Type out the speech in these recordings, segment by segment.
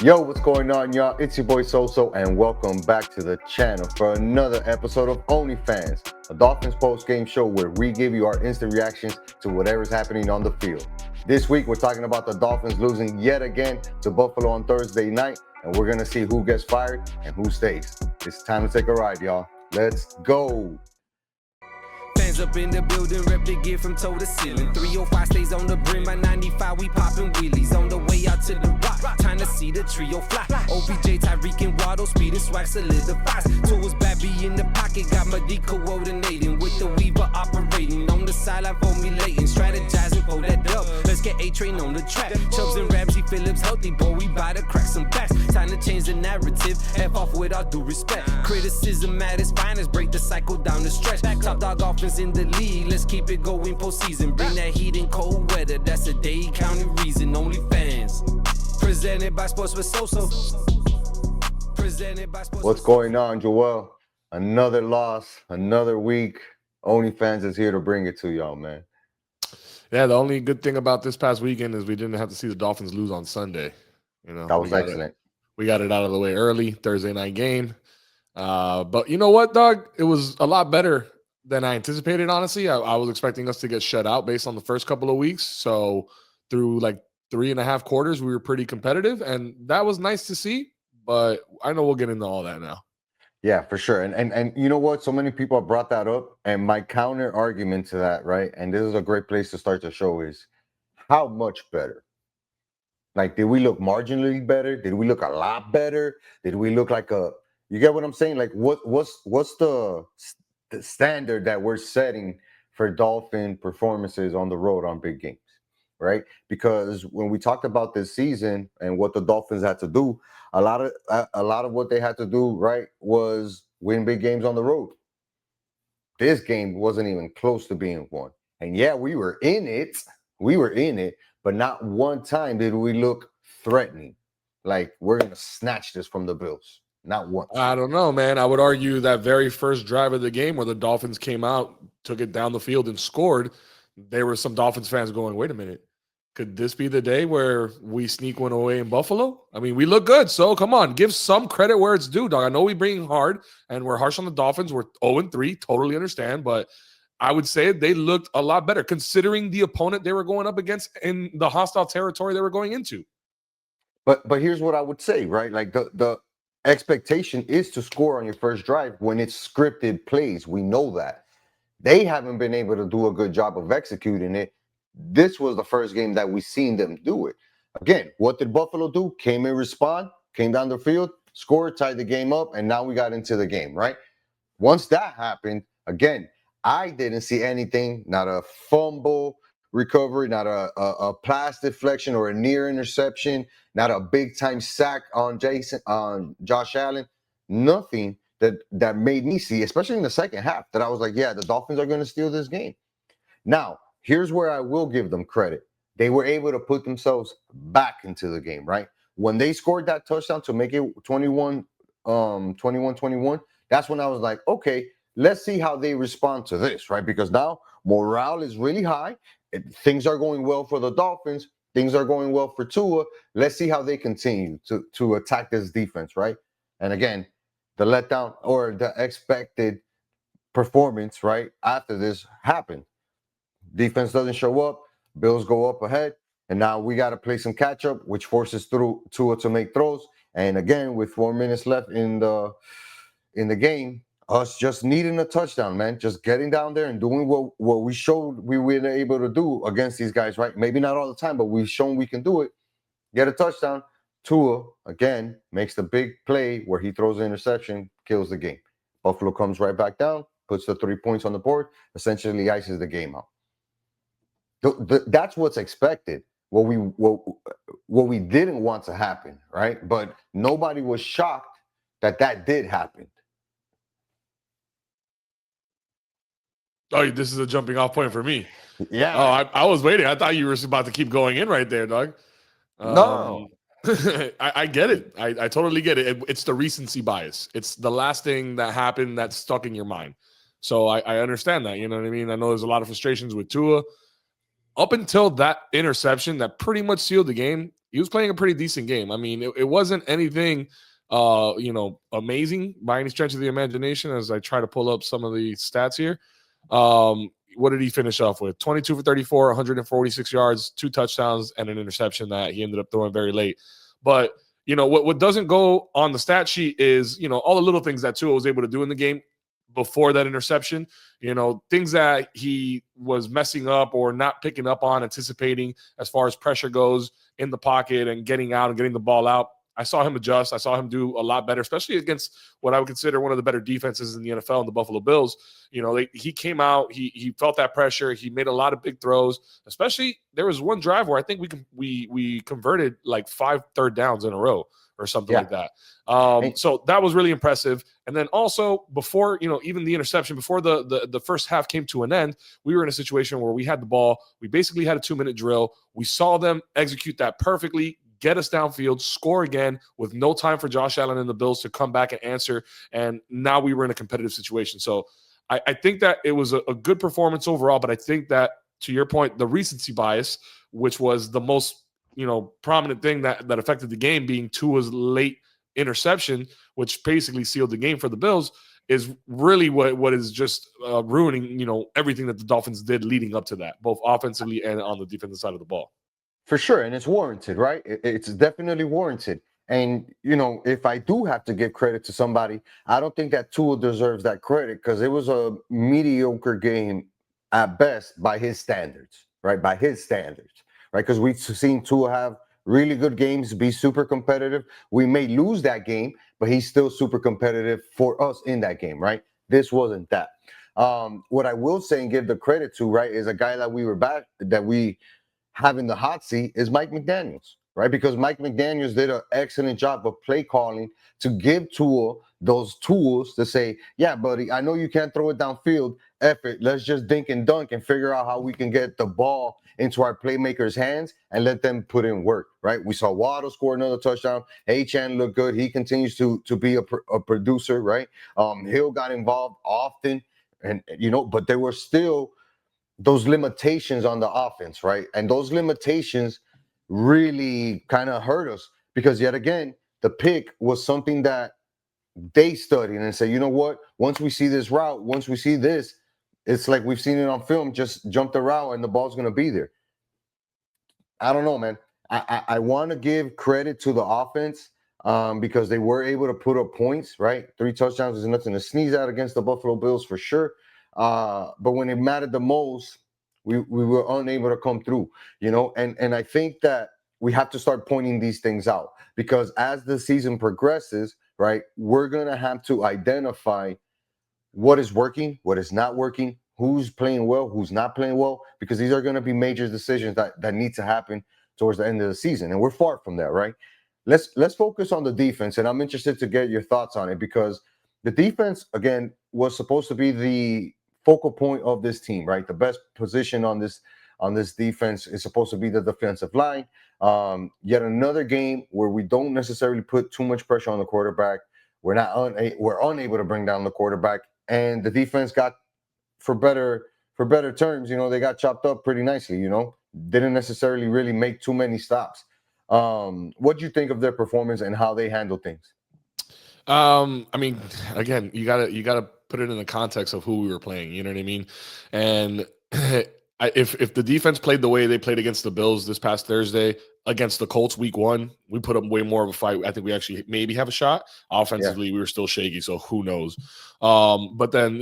Yo, what's going on, y'all? It's your boy Soso, and welcome back to the channel for another episode of OnlyFans, a Dolphins post-game show where we give you our instant reactions to whatever's happening on the field. This week, we're talking about the Dolphins losing yet again to Buffalo on Thursday night, and we're going to see who gets fired and who stays. It's time to take a ride, y'all. Let's go. Fans up in the building, rep the gear from toe to ceiling. 305 stays on the brim, by 95 we popping wheelies. On the way out to the rock, time to see the trio fly. OBJ, Tyreek, and Waddle, speed and swag solidifies. Tools, Babby in the pocket, got my D coordinating. With the Weaver operating, on the sideline formulating. Strategizing for that dub, let's get A-Train on the track. Chubbs and Ramsey, Phillips healthy, boy, we bout to crack some backs. Time to change the narrative, F off with all due respect. Criticism at its finest, break the cycle down the stretch. Top dog offense in the league, let's keep it going postseason. Bring that heat in cold weather, that's a Dade County reason. OnlyFans, presented by Sports with Soso. Presented by Sports. What's going on, Joel? Another loss, another week. OnlyFans is here to bring it to y'all, man. Yeah, the only good thing about this past weekend is we didn't have to see the Dolphins lose on Sunday. You know, that was excellent. We got it out of the way early, Thursday night game. But you know what, dog? It was a lot better than I anticipated, honestly. I was expecting us to get shut out based on the first couple of weeks. So through like 3.5 quarters, we were pretty competitive, and that was nice to see. But I know we'll get into all that now. Yeah, for sure. And you know what? So many people have brought that up. And my counter argument to that, right? And this is a great place to start the show, is how much better? Like, did we look marginally better? Did we look a lot better? Did we look like you get what I'm saying? Like, what's the standard that we're setting for Dolphin performances on the road on big games, right? Because when we talked about this season and what the Dolphins had to do, a lot of what they had to do, right, was win big games on the road. This game wasn't even close to being won. And yeah, we were in it, but not one time did we look threatening, like we're going to snatch this from the Bills. Not once. I don't know, man. I would argue that very first drive of the game where the Dolphins came out, took it down the field and scored, there were some Dolphins fans going, wait a minute, could this be the day where we sneak one away in Buffalo? I mean, we look good, so come on, give some credit where it's due, dog. I know we bring hard and we're harsh on the Dolphins. We're 0-3, totally understand, but I would say they looked a lot better considering the opponent they were going up against in the hostile territory they were going into. But here's what I would say, right? Like the expectation is to score on your first drive when it's scripted plays. We know that. They haven't been able to do a good job of executing it. This was the first game that we seen them do it. Again, what did Buffalo do? Came in, respond, came down the field, scored, tied the game up, and now we got into the game, right? Once that happened, again, I didn't see anything, not a fumble recovery, not a pass deflection or a near interception, not a big time sack on Josh Allen. Nothing that made me see, especially in the second half, that I was like, yeah, the Dolphins are going to steal this game. Now, here's where I will give them credit. They were able to put themselves back into the game, right? When they scored that touchdown to make it 21-21, that's when I was like, okay, let's see how they respond to this, right? Because now morale is really high. Things are going well for the Dolphins. Things are going well for Tua. Let's see how they continue to attack this defense, right? And again, the letdown or the expected performance, right, after this happened. Defense doesn't show up. Bills go up ahead. And now we got to play some catch up, which forces through Tua to make throws. And again, with 4 minutes left in the game, us just needing a touchdown, man. Just getting down there and doing what we showed we were able to do against these guys, right? Maybe not all the time, but we've shown we can do it. Get a touchdown. Tua, again, makes the big play where he throws an interception, kills the game. Buffalo comes right back down, puts the 3 points on the board, essentially ices the game out. That's what's expected. What we didn't want to happen, right? But nobody was shocked that did happen. Oh, this is a jumping off point for me. Yeah. Oh, I was waiting. I thought you were about to keep going in right there, dog. No. I get it. I totally get it. It's the recency bias. It's the last thing that happened that's stuck in your mind. So I understand that. You know what I mean? I know there's a lot of frustrations with Tua. Up until that interception that pretty much sealed the game, he was playing a pretty decent game. I mean, it wasn't anything amazing by any stretch of the imagination. As I try to pull up some of the stats here, what did he finish off with? 22 for 34, 146 yards, 2 touchdowns, and an interception that he ended up throwing very late. But what doesn't go on the stat sheet is all the little things that Tua was able to do in the game before that interception. Things that he was messing up or not picking up on, anticipating as far as pressure goes in the pocket and getting out and getting the ball out. I saw him adjust. I saw him do a lot better, especially against what I would consider one of the better defenses in the NFL in the Buffalo Bills. He came out, he felt that pressure. He made a lot of big throws, especially there was one drive where I think we converted like 5 third downs in a row or something like that. So that was really impressive. And then also before, even the interception, before the first half came to an end, we were in a situation where we had the ball. We basically had a 2-minute drill. We saw them execute that perfectly, get us downfield, score again with no time for Josh Allen and the Bills to come back and answer. And now we were in a competitive situation. So I think that it was a good performance overall, but I think that, to your point, the recency bias, which was the most prominent thing that affected the game, being Tua's late interception, which basically sealed the game for the Bills, is really what is just ruining everything that the Dolphins did leading up to that, both offensively and on the defensive side of the ball. For sure, and it's warranted, right? It's definitely warranted. And if I do have to give credit to somebody, I don't think that Tua deserves that credit, because it was a mediocre game at best by his standards, right? By his standards, right? Because we've seen Tua have really good games, be super competitive. We may lose that game, but he's still super competitive for us in that game, right? This wasn't that. What I will say and give the credit to, right, is a guy that we have in the hot seat is Mike McDaniels, right? Because Mike McDaniels did an excellent job of play calling to give Tua those tools to say, yeah, buddy, I know you can't throw it downfield. F it. Let's just dink and dunk and figure out how we can get the ball into our playmakers' hands and let them put in work, right? We saw Waddle score another touchdown. Achane looked good. He continues to be a producer, right? Hill got involved often, and but there were still those limitations on the offense, right? And those limitations really kind of hurt us, because yet again, the pick was something that they studied and said, you know what? Once we see this route, once we see this, it's like we've seen it on film, just jump the route and the ball's going to be there. I don't know, man. I want to give credit to the offense because they were able to put up points, right? 3 touchdowns is nothing to sneeze at against the Buffalo Bills for sure. But when it mattered the most, we were unable to come through, and I think that we have to start pointing these things out, because as the season progresses, right, we're going to have to identify what is working, what is not working, who's playing well, who's not playing well, because these are going to be major decisions that need to happen towards the end of the season. And we're far from that, right? Let's focus on the defense. And I'm interested to get your thoughts on it, because the defense, again, was supposed to be the focal point of this team, right? The best position on this defense is supposed to be the defensive line. Yet another game where we don't necessarily put too much pressure on the quarterback. We're unable to bring down the quarterback, and the defense got, for better terms, they got chopped up pretty nicely. Didn't necessarily really make too many stops. What do you think of their performance and how they handle things? I mean, again, you gotta put it in the context of who we were playing. You know what I mean? And if the defense played the way they played against the Bills this past Thursday against the Colts week 1, we put up way more of a fight. I think we actually maybe have a shot. Offensively, we were still shaky, so who knows? But then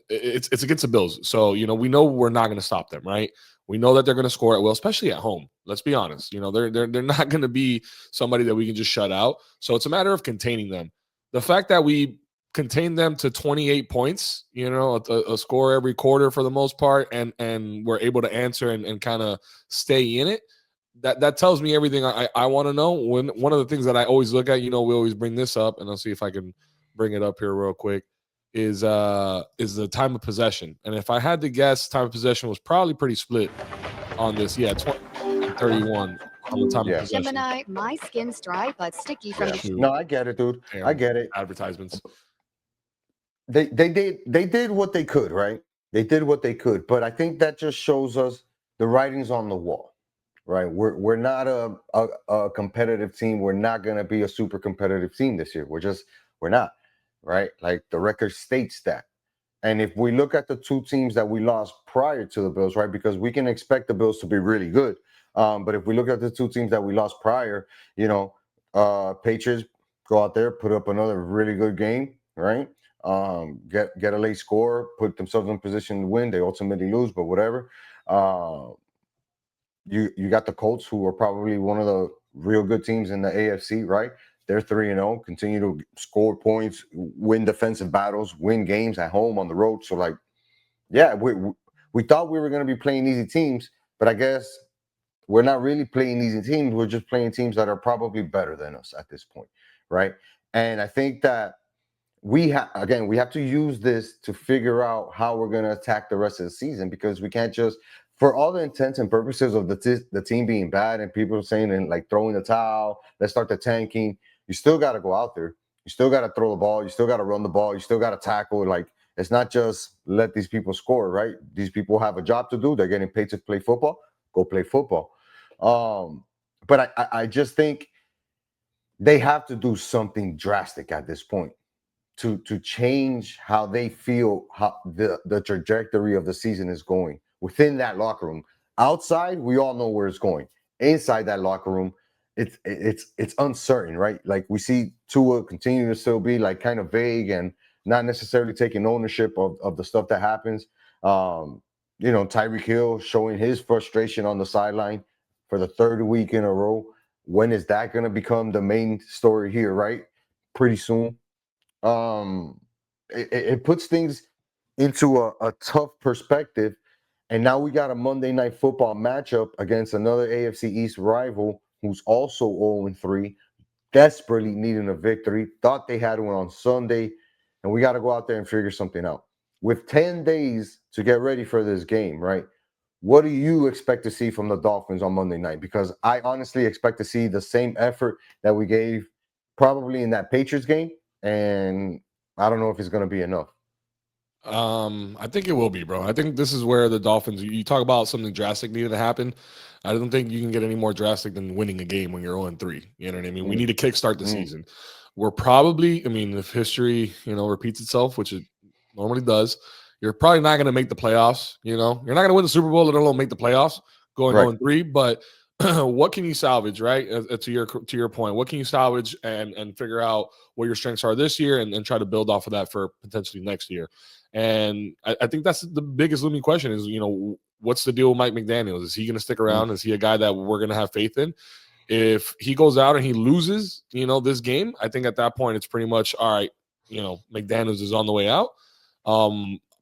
it's against the Bills, so we know we're not going to stop them, right? We know that they're going to score at will, especially at home. Let's be honest. They're not going to be somebody that we can just shut out. So it's a matter of containing them. The fact that we contained them to 28 points, a score every quarter for the most part, and we're able to answer and kind of stay in it, that tells me everything I want to know. One of the things that I always look at, we always bring this up, and I'll see if I can bring it up here real quick, is the time of possession. And if I had to guess, time of possession was probably pretty split on this. Yeah, 20-31 on the time of possession. Gemini, my skin's dry but sticky from the. No, I get it, dude. Damn, I get it. Advertisements. They did what they could, right? They did what they could, but I think that just shows us the writings on the wall. right? We're not a competitive team. We're not going to be a super competitive team this year. We're not, right? Like the record states that. And if we look at the two teams that we lost prior to the Bills, right, because we can expect the Bills to be really good. But if we look at the two teams that we lost prior, Patriots go out there, put up another really good game, right? Get a late score, put themselves in position to win. They ultimately lose, but whatever. You got the Colts, who are probably one of the real good teams in the AFC, right? They're 3-0, continue to score points, win defensive battles, win games at home, on the road. So, like, yeah, we thought we were going to be playing easy teams, but I guess we're not really playing easy teams. We're just playing teams that are probably better than us at this point, right? And I think that we have to use this to figure out how we're going to attack the rest of the season, because we can't just, for all the intents and purposes of the team being bad and people saying and like throwing the towel, let's start the tanking. You still got to go out there. You still got to throw the ball. You still got to run the ball. You still got to tackle. Like, it's not just let these people score, right? These people have a job to do. They're getting paid to play football. Go play football. But I just think they have to do something drastic at this point to change how they feel, how the trajectory of the season is going within that locker room. Outside, we all know where it's going. Inside that locker room, it's uncertain, right? Like, we see Tua continue to still be like kind of vague and not necessarily taking ownership of the stuff that happens. Tyreek Hill showing his frustration on the sideline for the third week in a row. When is that going to become the main story here, right? Pretty soon. It puts things into a tough perspective. And now we got a Monday Night Football matchup against another AFC East rival who's also 0-3, desperately needing a victory. Thought they had one on Sunday, and we got to go out there and figure something out. With 10 days to get ready for this game, right? What do you expect to see from the Dolphins on Monday night? Because I honestly expect to see the same effort that we gave probably in that Patriots game, and I don't know if it's going to be enough. I think it will be, bro. I think this is where the Dolphins, you talk about something drastic needed to happen. I don't think you can get any more drastic than winning a game when you're 0-3. You know what I mean? We need to kickstart the season. We're probably, if history, repeats itself, which it normally does, you're probably not going to make the playoffs. You're not going to win the Super Bowl, let alone make the playoffs going Right. 0-3. But what can you salvage, right? To your point, what can you salvage and figure out what your strengths are this year and try to build off of that for potentially next year. And I think that's the biggest looming question is, what's the deal with Mike McDaniels? Is he going to stick around? Is he a guy that we're going to have faith in? If he goes out and he loses, this game, I think at that point it's pretty much, all right, McDaniels is on the way out.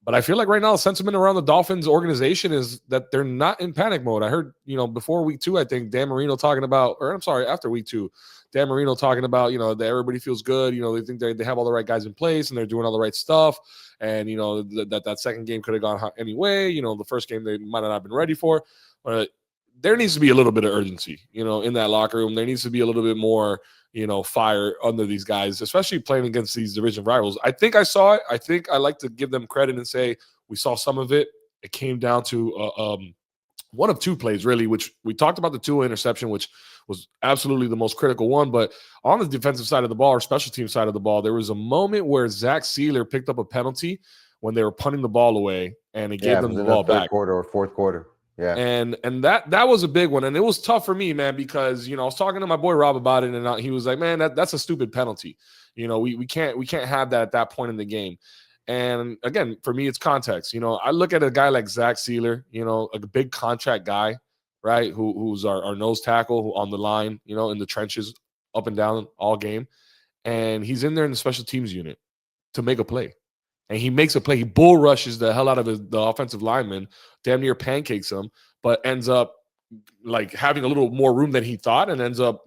But I feel like right now the sentiment around the Dolphins organization is that they're not in panic mode. I heard, before week 2, I think Dan Marino talking about, or I'm sorry, after week 2, Dan Marino talking about, that everybody feels good. They think they have all the right guys in place and they're doing all the right stuff. And, that second game could have gone anyway. The first game they might not have been ready for. But there needs to be a little bit of urgency, in that locker room. There needs to be a little bit more, fire under these guys, especially playing against these division rivals. I think I saw it. I think I like to give them credit and say we saw some of it. It came down to one of 2 plays, really, which we talked about the Tua interception, which was absolutely the most critical one. But on the defensive side of the ball or special team side of the ball, there was a moment where Zach Sealer picked up a penalty when they were punting the ball away, and it gave them the ball back. Third quarter or fourth quarter. Yeah. And that was a big one. And it was tough for me, man, because, I was talking to my boy Rob about it, and he was like, man, that's a stupid penalty. We can't have that at that point in the game. And again, for me, it's context. I look at a guy like Zach Sealer, a big contract guy, right? Who's our nose tackle on the line, in the trenches, up and down all game. And he's in there in the special teams unit to make a play. And he makes a play. He bull rushes the hell out of the offensive lineman, damn near pancakes him, but ends up like having a little more room than he thought, and ends up,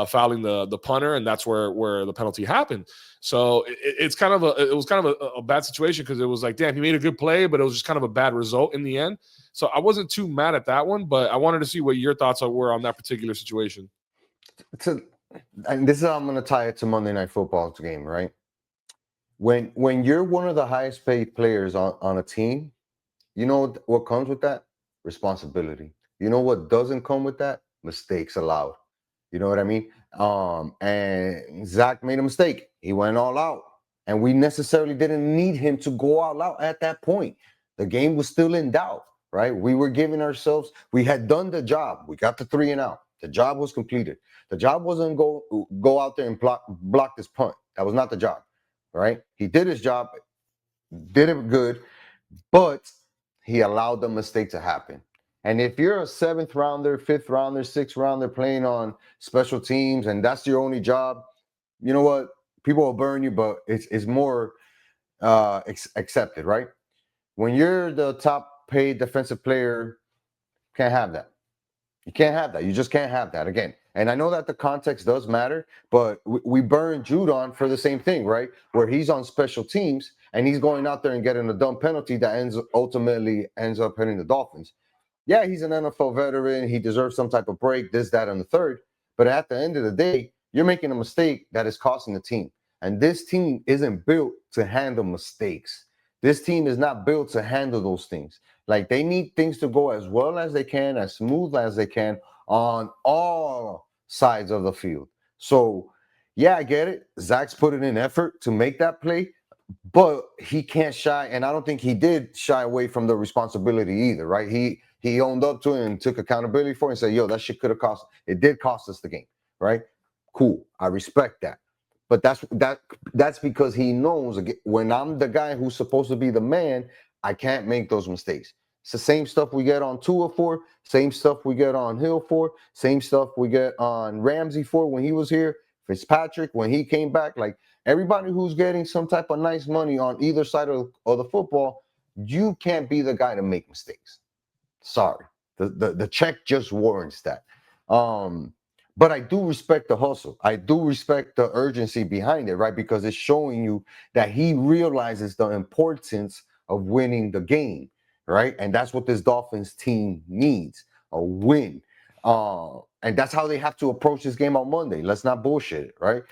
fouling the punter, and that's where the penalty happened. So it was kind of a bad situation, because it was like, damn, he made a good play, but it was just kind of a bad result in the end. So I wasn't too mad at that one, but I wanted to see what your thoughts were on that particular situation. And this is how I'm going to tie it to Monday Night Football's game, right? When you're one of the highest paid players on a team, you know what comes with that? Responsibility. You know what doesn't come with that? Mistakes allowed. You know what I mean? And Zach made a mistake. He went all out. And we necessarily didn't need him to go all out at that point. The game was still in doubt, right? We were giving ourselves, we had done the job. We got the 3 and out. The job was completed. The job wasn't go out there and block this punt. That was not the job, right? He did his job, did it good, but he allowed the mistake to happen. And if you're a 7th rounder, 5th rounder, 6th rounder playing on special teams and that's your only job, you know what? People will burn you, but it's more accepted, right? When you're the top paid defensive player, can't have that. You can't have that. You just can't have that again. And I know that the context does matter, but we burned Judon for the same thing, right? Where he's on special teams and he's going out there and getting a dumb penalty that ultimately ends up hitting the Dolphins. Yeah, he's an NFL veteran. He deserves some type of break, this, that, and the third. But at the end of the day, you're making a mistake that is costing the team. And this team isn't built to handle mistakes. This team is not built to handle those things. Like they need things to go as well as they can, as smooth as they can on all sides of the field. So, yeah, I get it. Zach's putting in effort to make that play, but he can't shy, and I don't think he did shy away from the responsibility either, right? He owned up to it and took accountability for it and said, yo, that shit could have cost, it did cost us the game, right? Cool. I respect that. But that's because he knows when I'm the guy who's supposed to be the man, I can't make those mistakes. It's the same stuff we get on Tua for, same stuff we get on Hill for, same stuff we get on Ramsey for when he was here, Fitzpatrick when he came back. Like everybody who's getting some type of nice money on either side of the football, you can't be the guy to make mistakes. Sorry. The check just warrants that. But I do respect the hustle. I do respect the urgency behind it, right? Because it's showing you that he realizes the importance of winning the game, right? And that's what this Dolphins team needs, a win. And that's how they have to approach this game on Monday. Let's not bullshit it, right?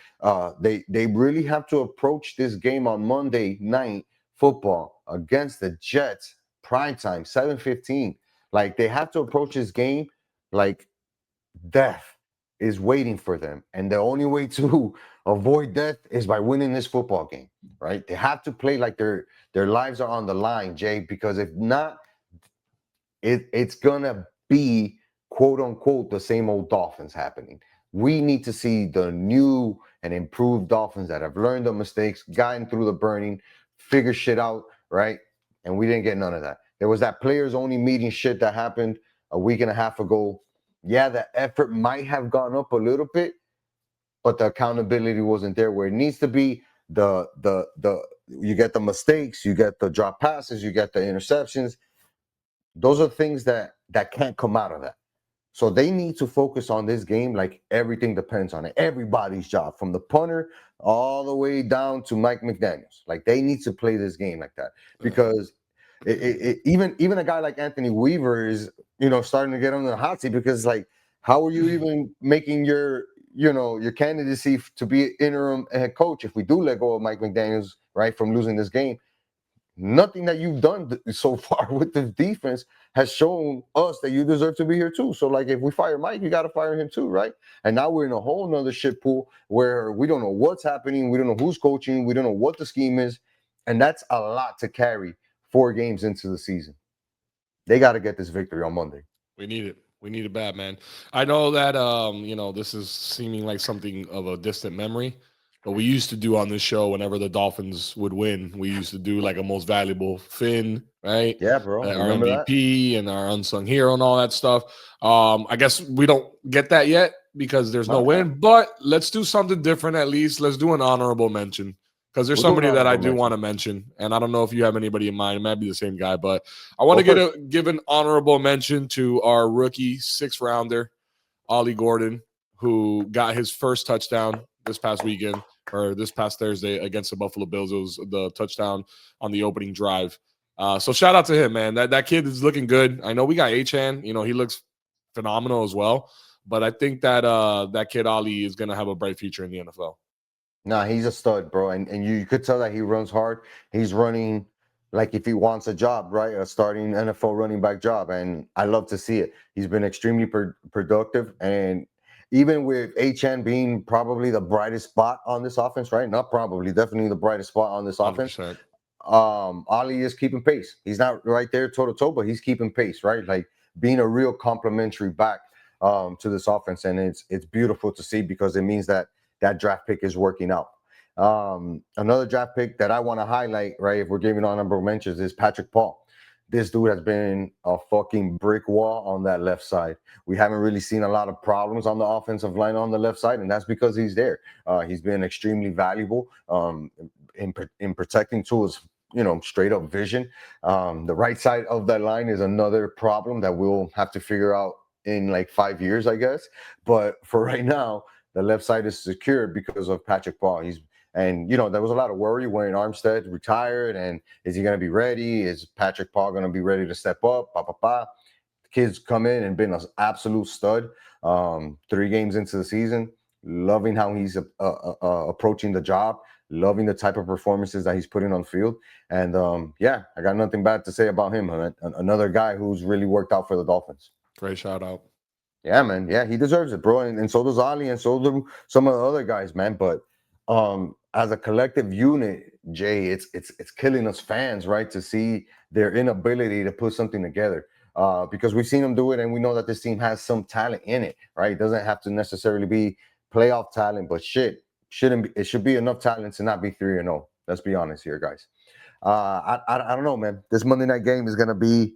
They really have to approach this game on Monday night football against the Jets, primetime, 7:15. Like they have to approach this game like death is waiting for them. And the only way to avoid death is by winning this football game, right? They have to play like their lives are on the line, Jay, because if not, it's gonna be quote unquote the same old Dolphins happening. We need to see the new and improved Dolphins that have learned the mistakes, gotten through the burning, figure shit out, right? And we didn't get none of that. There was that players only meeting shit that happened a week and a half ago. Yeah, the effort might have gone up a little bit, but the accountability wasn't there where it needs to be. You get the mistakes, you get the drop passes, you get the interceptions. Those are things that can't come out of that. So they need to focus on this game like everything depends on it. Everybody's job, from the punter all the way down to Mike McDaniels. Like they need to play this game like that because even a guy like Anthony Weaver is starting to get on the hot seat because like how are you even making your candidacy to be interim head coach if we do let go of Mike McDaniels right from losing this game? Nothing that you've done so far with the defense has shown us that you deserve to be here too. So like if we fire Mike, you got to fire him too, right? And now we're in a whole nother shit pool where we don't know what's happening. We don't know who's coaching. We don't know what the scheme is. And that's a lot to carry 4 games into the season. They got to get this victory on Monday. We need it. We need it bad, man. I know that this is seeming like something of a distant memory, but we used to do on this show whenever the Dolphins would win, we used to do like a most valuable Finn, right? Yeah, bro. Our Remember MVP and our unsung hero and all that stuff. I guess we don't get that yet because there's no win, but let's do something different at least. Let's do an honorable mention. Because there's somebody that I do want to mention, and I don't know if you have anybody in mind. It might be the same guy, but I want to give an honorable mention to our rookie 6th rounder, Ollie Gordon, who got his first touchdown this past weekend or this past Thursday against the Buffalo Bills. It was the touchdown on the opening drive. So shout out to him, man. That kid is looking good. I know we got Achane. He looks phenomenal as well. But I think that that kid Ollie is going to have a bright future in the NFL. Nah, he's a stud, bro. And you could tell that he runs hard. He's running like if he wants a job, right? A starting NFL running back job. And I love to see it. He's been extremely productive. And even with HN being probably the brightest spot on this offense, right? Not probably, definitely the brightest spot on this offense. 100%. Ali is keeping pace. He's not right there toe to toe, but he's keeping pace, right? Like being a real complementary back to this offense. And it's beautiful to see because it means that that draft pick is working out. Another draft pick that I want to highlight, right? If we're giving honorable mentions, is Patrick Paul. This dude has been a fucking brick wall on that left side. We haven't really seen a lot of problems on the offensive line on the left side, and that's because he's there. He's been extremely valuable in protecting Tua's, straight up vision. The right side of that line is another problem that we'll have to figure out in like 5 years, I guess. But for right now, the left side is secure because of Patrick Paul. And there was a lot of worry when Armstead retired, and is he going to be ready? Is Patrick Paul going to be ready to step up? The kids come in and been an absolute stud. 3 games into the season, loving how he's approaching the job, loving the type of performances that he's putting on the field. And I got nothing bad to say about him. Another guy who's really worked out for the Dolphins. Great shout out. Yeah, man. Yeah, he deserves it, bro. And so does Ali, and so do some of the other guys, man. But as a collective unit, Jay, it's killing us fans, right? To see their inability to put something together. Because we've seen them do it, and we know that this team has some talent in it, right? It doesn't have to necessarily be playoff talent, but it should be enough talent to not be 3-0. Let's be honest here, guys. I don't know, man. This Monday night game is gonna be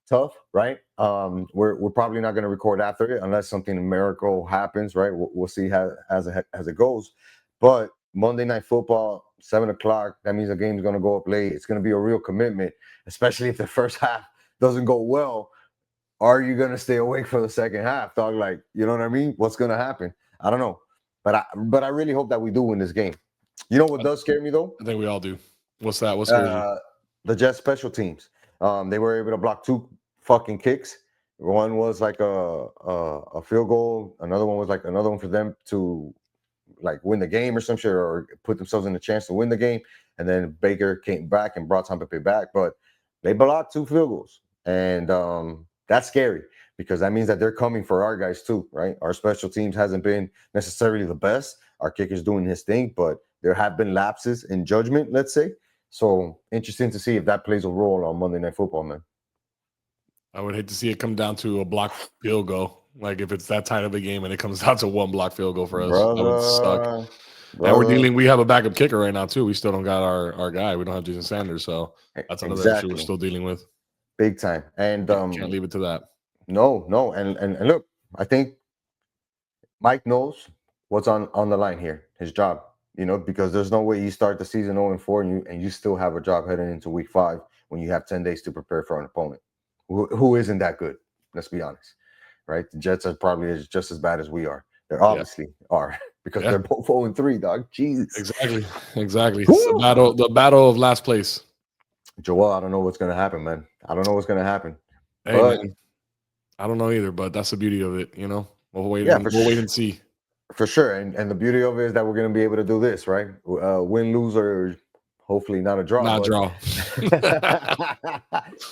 tough, right? We're probably not going to record after it unless something miracle happens, right? We'll see as it goes. But Monday Night Football, 7:00. That means the game's going to go up late. It's going to be a real commitment, especially if the first half doesn't go well. Are you going to stay awake for the second half, dog? Like, you know what I mean? What's going to happen? I don't know, but I really hope that we do win this game. You know what does scare me though? I think we all do. What's that? What scares you? The Jets special teams. They were able to block 2 fucking kicks. One was like a field goal. Another one was like another one for them to like win the game or some shit, or put themselves in a chance to win the game. And then Baker came back and brought Tampa Bay back. But they blocked 2 field goals. And that's scary because that means that they're coming for our guys too, right? Our special teams hasn't been necessarily the best. Our kicker's doing his thing, but there have been lapses in judgment, let's say. So interesting to see if that plays a role on Monday Night Football, man. I would hate to see it come down to a block field goal. Like if it's that tight of a game and it comes down to 1 block field goal for us, that would suck. And we have a backup kicker right now too. We still don't got our guy. We don't have Jason Sanders, so that's another issue we're still dealing with. Big time. And can't leave it to that. No. And look, I think Mike knows what's on the line here, his job. Because there's no way you start the season 0-4 and you still have a job heading into week 5 when you have 10 days to prepare for an opponent who isn't that good. Let's be honest, right? The Jets are probably just as bad as we are. They obviously are because they're both 0-3, dog. Jesus. Exactly. It's the battle of last place. Joel, I don't know what's gonna happen, man. I don't know what's gonna happen. Hey, man, I don't know either, but that's the beauty of it. We'll wait and see. For sure. And the beauty of it is that we're gonna be able to do this, right? Win, lose, or hopefully not a draw.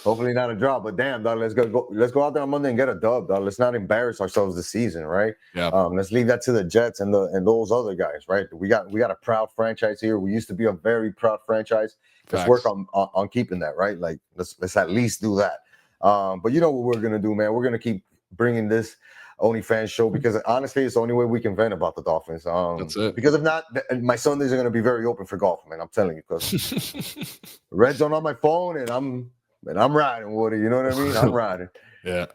Hopefully not a draw. But damn, dog, let's go out there on Monday and get a dub, dog. Let's not embarrass ourselves this season, right? Yeah. Let's leave that to the Jets and those other guys, right? We got a proud franchise here. We used to be a very proud franchise. Let's work on keeping that, right? Like let's at least do that. But you know what we're gonna do, man? We're gonna keep bringing this OnlyFans show because honestly, it's the only way we can vent about the Dolphins. That's it. Because if not, my Sundays are going to be very open for golf, man. I'm telling you, because red zone on my phone and I'm riding with it. You know what I mean? I'm riding. Yeah.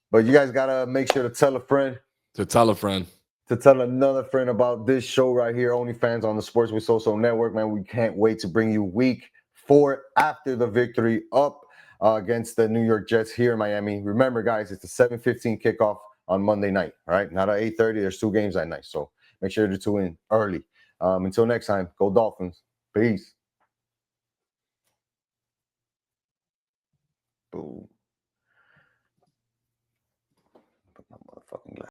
But you guys gotta make sure to tell a friend. To tell a friend. To tell another friend about this show right here, OnlyFans on the Sports with Soso Network, man. We can't wait to bring you week 4 after the victory up against the New York Jets here in Miami. Remember, guys, it's a 7:15 kickoff on Monday night, all right? Not at 8:30. There's 2 games that night, so make sure to tune in early. Until next time, go Dolphins. Peace. Boom.